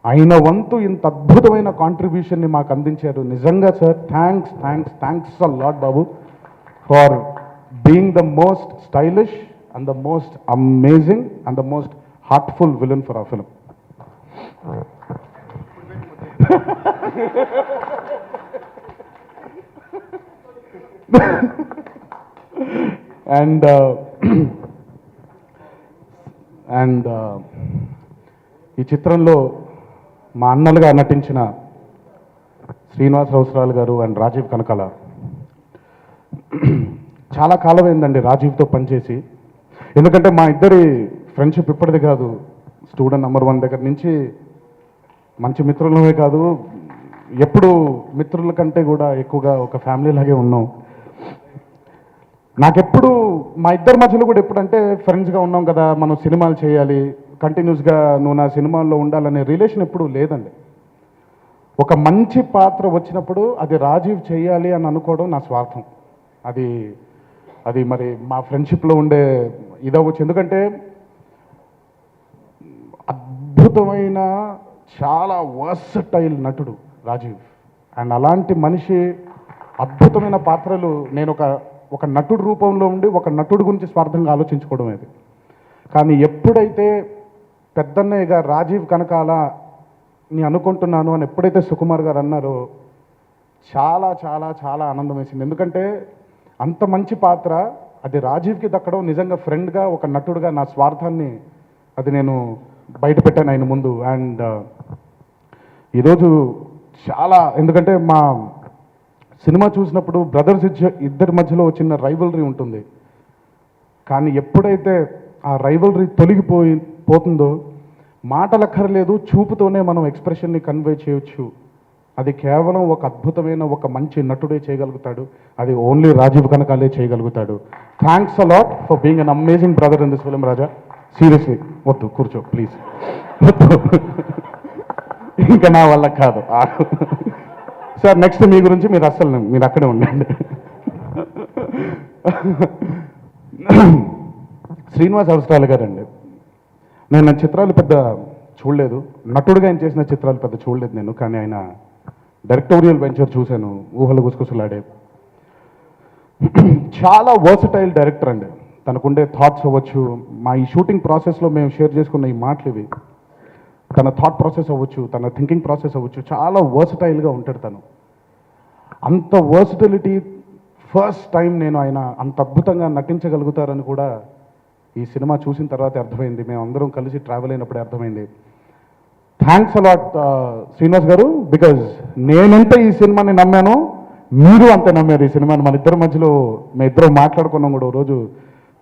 ఆయన వంతు ఇంత అద్భుతమైన కాంట్రిబ్యూషన్ని మాకు అందించారు. నిజంగా sir thanks a lot Babu for being the most stylish and the most amazing and the most heartful villain for ఆ ఫిలిం. అండ్ ఈ చిత్రంలో మా అన్నలుగా నటించిన శ్రీనివాస్ రౌసరాలు గారు అండ్ రాజీవ్ కనకాల, చాలా కాలమైందండి రాజీవ్తో పనిచేసి. ఎందుకంటే మా ఇద్దరి ఫ్రెండ్షిప్ ఇప్పటిది కాదు, స్టూడెంట్ నెంబర్ 1 దగ్గర నుంచి మంచి మిత్రులమే కాదు, ఎప్పుడు మిత్రుల కంటే కూడా ఎక్కువగా ఒక ఫ్యామిలీ లాగే ఉన్నాం. నాకెప్పుడు మా ఇద్దరి మధ్యలో కూడా ఎప్పుడంటే ఫ్రెండ్స్గా ఉన్నాం కదా, మనం సినిమాలు చేయాలి, కంటిన్యూస్గా నువ్వు నా సినిమాల్లో ఉండాలనే రిలేషన్ ఎప్పుడూ లేదండి. ఒక మంచి పాత్ర వచ్చినప్పుడు అది రాజీవ్ చేయాలి అని అనుకోవడం నా స్వార్థం. అది మరి మా ఫ్రెండ్షిప్లో ఉండే ఇదవచ్చు. ఎందుకంటే అద్భుతమైన చాలా వర్సటైల్ నటుడు రాజీవ్. అండ్ అలాంటి మనిషి అద్భుతమైన పాత్రలు నేను ఒక నటుడు రూపంలో ఉండి ఒక నటుడు గురించి స్వార్థంగా ఆలోచించుకోవడం అది. కానీ ఎప్పుడైతే పెద్దన్నయ్యగా రాజీవ్ కనకాల ని అనుకుంటున్నాను అని ఎప్పుడైతే సుకుమార్ గారు అన్నారో చాలా చాలా చాలా ఆనందం వేసింది. ఎందుకంటే అంత మంచి పాత్ర అది రాజీవ్కి దక్కడం నిజంగా ఫ్రెండ్గా ఒక నటుడుగా నా స్వార్థాన్ని అది నేను బయట పెట్టాను ఆయన ముందు. అండ్ ఈరోజు చాలా, ఎందుకంటే మా సినిమా చూసినప్పుడు బ్రదర్స్ ఇద్దరి మధ్యలో వచ్చిన రైవలరీ ఉంటుంది. కానీ ఎప్పుడైతే ఆ రైవలరీ పోతుందో మాటలక్కర్లేదు, చూపుతోనే మనం ఎక్స్ప్రెషన్ని కన్వే చేయొచ్చు. అది కేవలం ఒక అద్భుతమైన ఒక మంచి నటుడే చేయగలుగుతాడు. అది ఓన్లీ రాజీవ్ కనకాలే చేయగలుగుతాడు. Thanks a lot for being an amazing brother in this film Raja. Seriously వద్దు, కూర్చో ప్లీజ్. ఇంకా నా వల్ల కాదు సార్. నెక్స్ట్ మీ గురించి మీరు అక్కడే ఉండండి. శ్రీనివాస్ అవసరాలు గారండి, నేను నా చిత్రాలు పెద్ద చూడలేదు, నటుడుగా ఆయన చేసిన చిత్రాలు పెద్ద చూడలేదు నేను. కానీ ఆయన డైరెక్టోరియల్ వెంచర్ చూశాను, ఊహలు గుసగుసలాడే. చాలా వర్సటైల్ డైరెక్టర్ అండి. తనకుండే థాట్స్ అవ్వచ్చు, మా ఈ షూటింగ్ ప్రాసెస్లో మేము షేర్ చేసుకున్న ఈ మాటలు ఇవి, తన థాట్ ప్రాసెస్ అవ్వచ్చు, తన థింకింగ్ ప్రాసెస్ అవ్వచ్చు, చాలా వర్సటైల్గా ఉంటాడు తను. అంత వర్సటిలిటీ ఫస్ట్ టైం నేను ఆయన అంత అద్భుతంగా నటించగలుగుతారని కూడా ఈ సినిమా చూసిన తర్వాత అర్థమైంది. మేము అందరం కలిసి ట్రావెల్ అయినప్పుడే అర్థమైంది. థ్యాంక్స్ అలాట్ శ్రీనివాస్ గారు, బికాజ్ నేనంటే ఈ సినిమాని నమ్మాను, మీరు అంతే నమ్మారు ఈ సినిమాని. మన ఇద్దరి మధ్యలో మేము ఇద్దరం మాట్లాడుకున్నాం కూడా. రోజు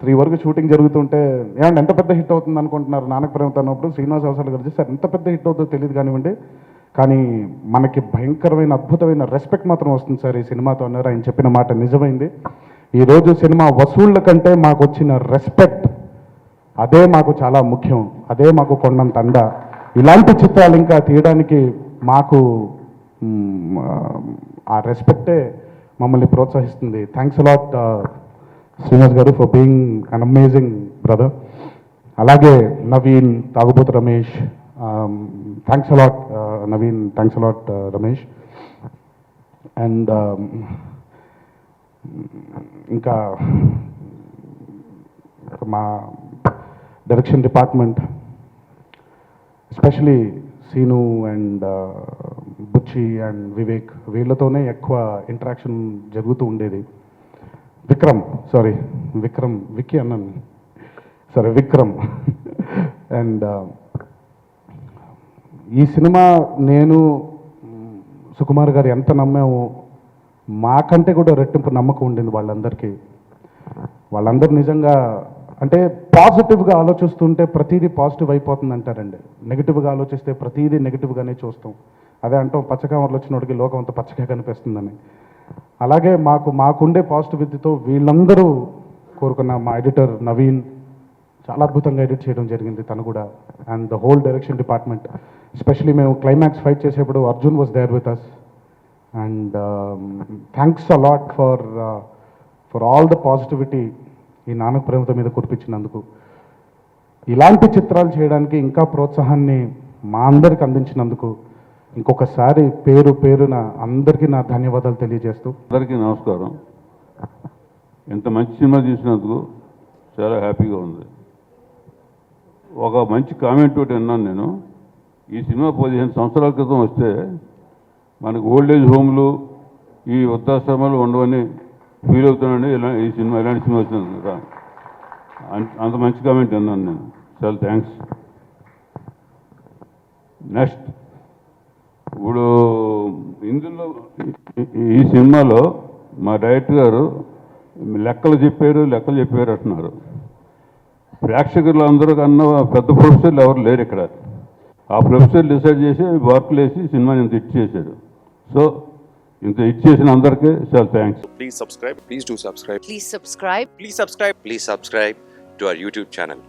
3 వరకు షూటింగ్ జరుగుతుంటే ఏమంటే ఎంత పెద్ద హిట్ అవుతుంది అనుకుంటున్నారు నాన్నకు ప్రేమతో అన్నప్పుడు శ్రీనివాస్ అవసరాలు కలిసి సార్ ఎంత పెద్ద హిట్ అవుతుందో తెలియదు కానివ్వండి, కానీ మనకి భయంకరమైన అద్భుతమైన రెస్పెక్ట్ మాత్రం వస్తుంది సార్ ఈ సినిమాతో అన్నారు. ఆయన చెప్పిన మాట నిజమైంది. ఈరోజు సినిమా వసూళ్ళ కంటే మాకు వచ్చిన రెస్పెక్ట్, అదే మాకు చాలా ముఖ్యం, అదే మాకు కొండంత అండ. ఇలాంటి చిత్రాలు ఇంకా తీయడానికి మాకు ఆ రెస్పెక్టే మమ్మల్ని ప్రోత్సహిస్తుంది. Thanks a lot Srinivas garu for being an amazing brother. అలాగే Naveen, Thagubothu Ramesh, thanks a lot Naveen, thanks a lot Ramesh. And ఇంకా మా direction department, especially Seenu and Buchi and Vivek, వీళ్ళతోనే ఎక్కువ ఇంటరాక్షన్ జరుగుతూ ఉండేది. విక్కీ అన్నాను, సరే విక్రమ్. అండ్ ఈ సినిమా నేను సుకుమార్ గారు ఎంత నమ్మామో మాకంటే కూడా రెట్టింపు నమ్మకం ఉండింది వాళ్ళందరికీ. వాళ్ళందరూ నిజంగా అంటే పాజిటివ్గా ఆలోచిస్తుంటే ప్రతిదీ పాజిటివ్ అయిపోతుంది అంటారండి, నెగిటివ్గా ఆలోచిస్తే ప్రతిదీ నెగిటివ్గానే చూస్తాం. అదే అంటాం పచ్చకామర్లు వచ్చినోడికి లోకం అంతా పచ్చగా కనిపిస్తుందని. అలాగే మాకుండే పాజిటివిటీతో వీళ్ళందరూ కోరుకున్న మా ఎడిటర్ నవీన్ చాలా అద్భుతంగా ఎడిట్ చేయడం జరిగింది తను కూడా. And the whole direction department, especially మేము క్లైమాక్స్ ఫైట్ చేసేప్పుడు Arjun was there with us. And thanks a lot for all the positivity ఈ నాన్నకు ప్రేమతో మీద కురిపించినందుకు. ఇలాంటి చిత్రాలు చేయడానికి ఇంకా ప్రోత్సాహాన్ని మా అందరికి అందించినందుకు ఇంకొకసారి పేరున అందరికీ నా ధన్యవాదాలు తెలియజేస్తూ. అందరికీ నమస్కారం. ఇంత మంచి సినిమా తీసినందుకు చాలా హ్యాపీగా ఉంది. ఒక మంచి కామెంట్ ఒకటి విన్నాను నేను. ఈ సినిమా 15 సంవత్సరాల క్రితం వస్తే మనకు ఓల్డేజ్ హోమ్లు ఈ వృద్ధాశ్రమాలు ఉండవని ఫీల్ అవుతున్నాను. ఈ సినిమా ఇలాంటి సినిమా వచ్చినందుకు కదా, అంత మంచి కామెంట్ విన్నాను నేను. చాలా థ్యాంక్స్. నెక్స్ట్, ఇప్పుడు ఇందులో ఈ సినిమాలో మా డైరెక్టర్ గారు లెక్కలు చెప్పారు అంటున్నారు. ప్రేక్షకులు అందరూ కన్నా పెద్ద ప్రొఫెసర్లు ఎవరు లేరు ఇక్కడ. ఆ ప్రొఫెసర్ డిసైడ్ చేసి వర్క్లు వేసి సినిమాని ఇంత హిట్ చేశాడు. సో ఇంత హిట్ చేసిన అందరికీ చాలా thanks. Please subscribe. Please do subscribe. Please subscribe. Please subscribe. Please subscribe to our YouTube channel.